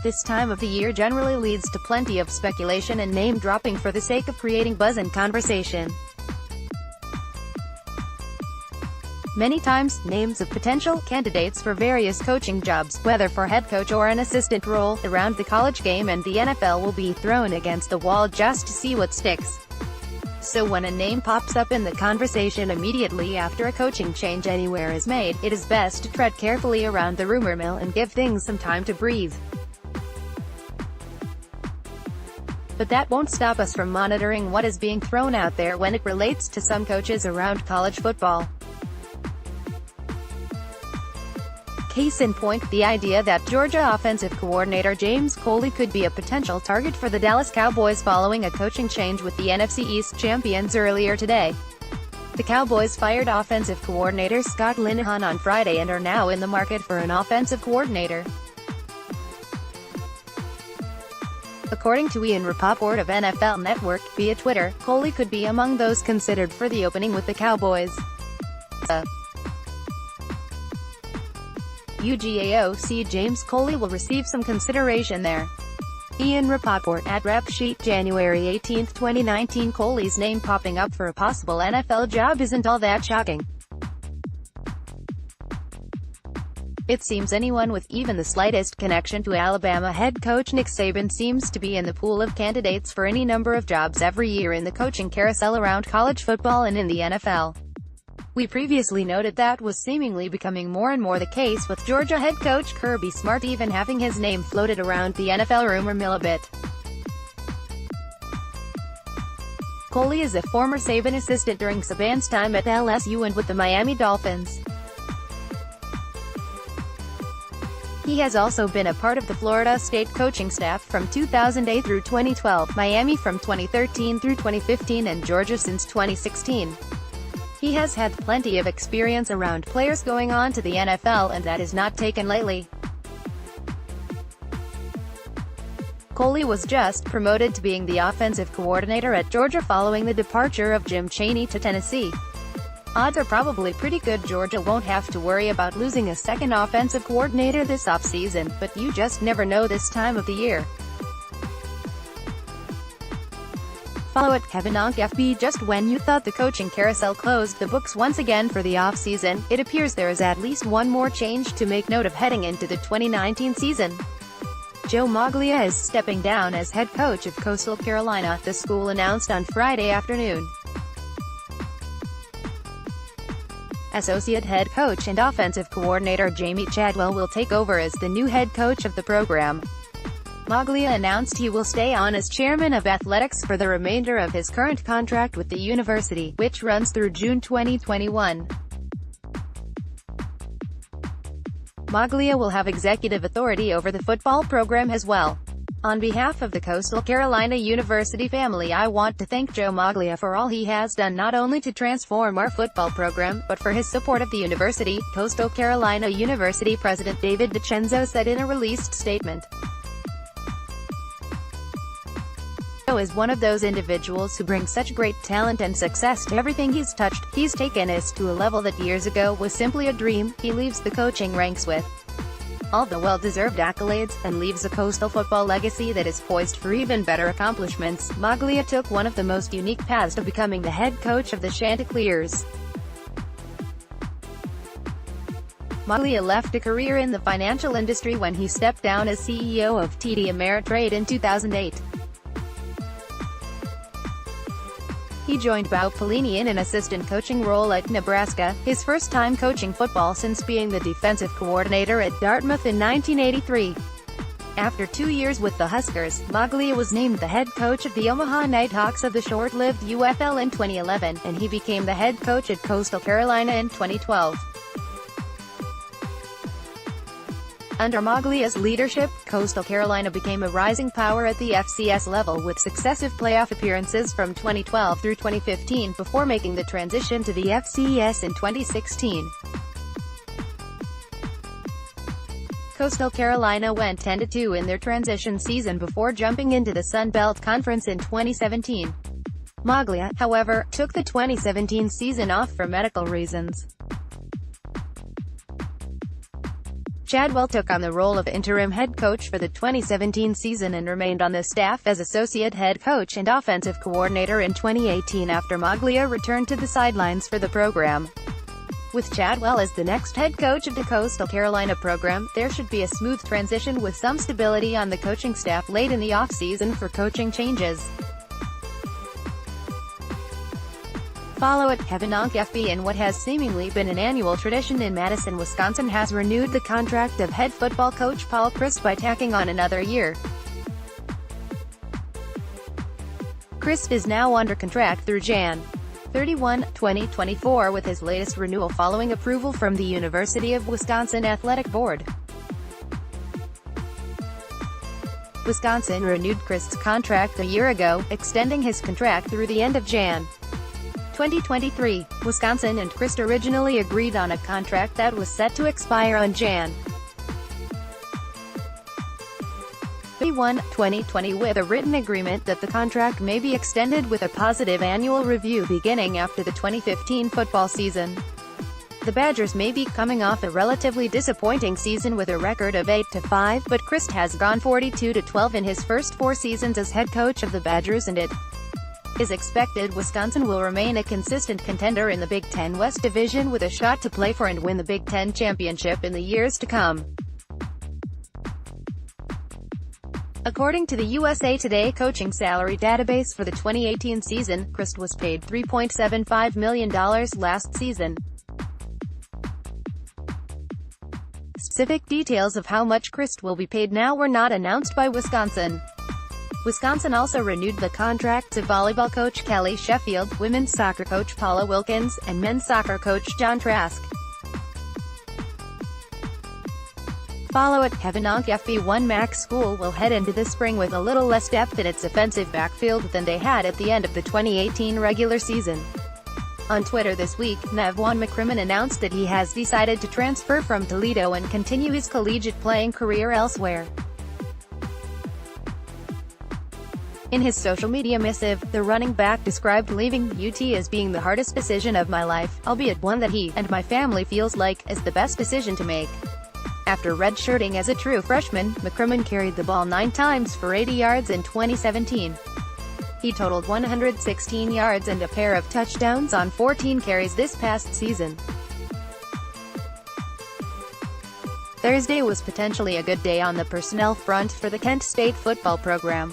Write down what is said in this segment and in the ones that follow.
This time of the year generally leads to plenty of speculation and name-dropping for the sake of creating buzz and conversation. Many times, names of potential candidates for various coaching jobs, whether for head coach or an assistant role, around the college game and the NFL will be thrown against the wall just to see what sticks. So when a name pops up in the conversation immediately after a coaching change anywhere is made, it is best to tread carefully around the rumor mill and give things some time to breathe. But that won't stop us from monitoring what is being thrown out there when it relates to some coaches around college football. Case in point, the idea that Georgia offensive coordinator James Coley could be a potential target for the Dallas Cowboys following a coaching change with the NFC East champions earlier today. The Cowboys fired offensive coordinator Scott Linehan on Friday and are now in the market for an offensive coordinator. According to Ian Rapoport of NFL Network, via Twitter, Coley could be among those considered for the opening with the Cowboys. Georgia OC James Coley will receive some consideration there. Ian Rapoport, at Rep Sheet, January 18, 2019. Coley's name popping up for a possible NFL job isn't all that shocking. It seems anyone with even the slightest connection to Alabama head coach Nick Saban seems to be in the pool of candidates for any number of jobs every year in the coaching carousel around college football and in the NFL. We previously noted that was seemingly becoming more and more the case, with Georgia head coach Kirby Smart even having his name floated around the NFL rumor mill a bit. Coley is a former Saban assistant during Saban's time at LSU and with the Miami Dolphins. He has also been a part of the Florida State coaching staff from 2008 through 2012, Miami from 2013 through 2015 and Georgia since 2016. He has had plenty of experience around players going on to the NFL, and that is not taken lightly. Coley was just promoted to being the offensive coordinator at Georgia following the departure of Jim Chaney to Tennessee. Odds are probably pretty good Georgia won't have to worry about losing a second offensive coordinator this offseason, but you just never know this time of the year. Follow at Kevin Onk FB. Just when you thought the coaching carousel closed the books once again for the offseason, it appears there is at least one more change to make note of heading into the 2019 season. Joe Moglia is stepping down as head coach of Coastal Carolina, the school announced on Friday afternoon. Associate head coach and offensive coordinator Jamie Chadwell will take over as the new head coach of the program. Moglia announced he will stay on as chairman of athletics for the remainder of his current contract with the university, which runs through June 2021. Moglia will have executive authority over the football program as well. On behalf of the Coastal Carolina University family, I want to thank Joe Moglia for all he has done not only to transform our football program, but for his support of the university, Coastal Carolina University President David DiCenzo said in a released statement. Joe is one of those individuals who bring such great talent and success to everything he's touched. He's taken us to a level that years ago was simply a dream. He leaves the coaching ranks with all the well-deserved accolades, and leaves a Coastal football legacy that is poised for even better accomplishments. Moglia took one of the most unique paths to becoming the head coach of the Chanticleers. Moglia left a career in the financial industry when he stepped down as CEO of TD Ameritrade in 2008. He joined Bo Pelini in an assistant coaching role at Nebraska, his first time coaching football since being the defensive coordinator at Dartmouth in 1983. After 2 years with the Huskers, Moglia was named the head coach of the Omaha Nighthawks of the short-lived UFL in 2011, and he became the head coach at Coastal Carolina in 2012. Under Moglia's leadership, Coastal Carolina became a rising power at the FCS level with successive playoff appearances from 2012 through 2015 before making the transition to the FCS in 2016. Coastal Carolina went 10-2 in their transition season before jumping into the Sun Belt Conference in 2017. Moglia, however, took the 2017 season off for medical reasons. Chadwell took on the role of interim head coach for the 2017 season and remained on the staff as associate head coach and offensive coordinator in 2018 after Moglia returned to the sidelines for the program. With Chadwell as the next head coach of the Coastal Carolina program, there should be a smooth transition with some stability on the coaching staff late in the offseason for coaching changes. Follow at KevinOnkFB. In what has seemingly been an annual tradition in Madison, Wisconsin has renewed the contract of head football coach Paul Chryst by tacking on another year. Chryst is now under contract through Jan. 31, 2024 with his latest renewal following approval from the University of Wisconsin Athletic Board. Wisconsin renewed Chryst's contract a year ago, extending his contract through the end of Jan. 2023, Wisconsin and Chryst originally agreed on a contract that was set to expire on Jan. 31, 2020 with a written agreement that the contract may be extended with a positive annual review beginning after the 2015 football season. The Badgers may be coming off a relatively disappointing season with a record of 8-5, but Chryst has gone 42-12 in his first 4 seasons as head coach of the Badgers, and it is expected Wisconsin will remain a consistent contender in the Big Ten West Division with a shot to play for and win the Big Ten championship in the years to come. According to the USA Today coaching salary database for the 2018 season, Chryst was paid $3.75 million last season. Specific details of how much Chryst will be paid now were not announced by Wisconsin. Wisconsin also renewed the contracts of volleyball coach Kelly Sheffield, women's soccer coach Paula Wilkins, and men's soccer coach John Trask. Follow at KevinOnkFB. Mac School will head into the spring with a little less depth in its offensive backfield than they had at the end of the 2018 regular season. On Twitter this week, Nevon McCrimmon announced that he has decided to transfer from Toledo and continue his collegiate playing career elsewhere. In his social media missive, the running back described leaving UT as being the hardest decision of my life, albeit one that he and my family feels like is the best decision to make. After redshirting as a true freshman, McCrimmon carried the ball 9 times for 80 yards in 2017. He totaled 116 yards and a pair of touchdowns on 14 carries this past season. Thursday was potentially a good day on the personnel front for the Kent State football program.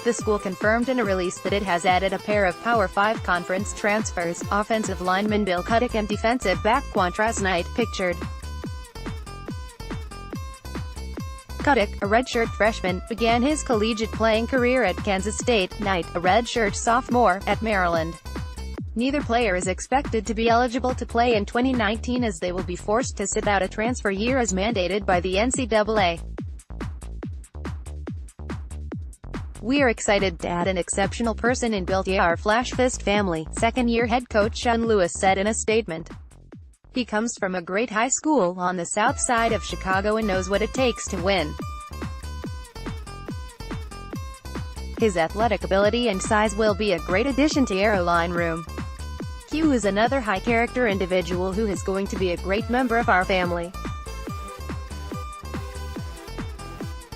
The school confirmed in a release that it has added a pair of Power 5 conference transfers, offensive lineman Bill Kuddick and defensive back Quantras Knight, pictured. Kuddick, a redshirt freshman, began his collegiate playing career at Kansas State, Knight, a redshirt sophomore, at Maryland. Neither player is expected to be eligible to play in 2019 as they will be forced to sit out a transfer year as mandated by the NCAA. "We are excited to add an exceptional person in built our Flash Fist family," second-year head coach Sean Lewis said in a statement. "He comes from a great high school on the south side of Chicago and knows what it takes to win. His athletic ability and size will be a great addition to our line room. Q is another high-character individual who is going to be a great member of our family.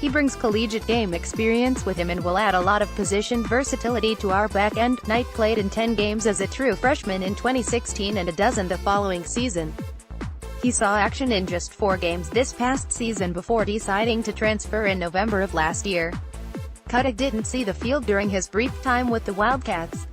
He brings collegiate game experience with him and will add a lot of position versatility to our back end." Knight played in 10 games as a true freshman in 2016 and a dozen the following season. He saw action in just 4 games this past season before deciding to transfer in November of last year. Kuddick didn't see the field during his brief time with the Wildcats.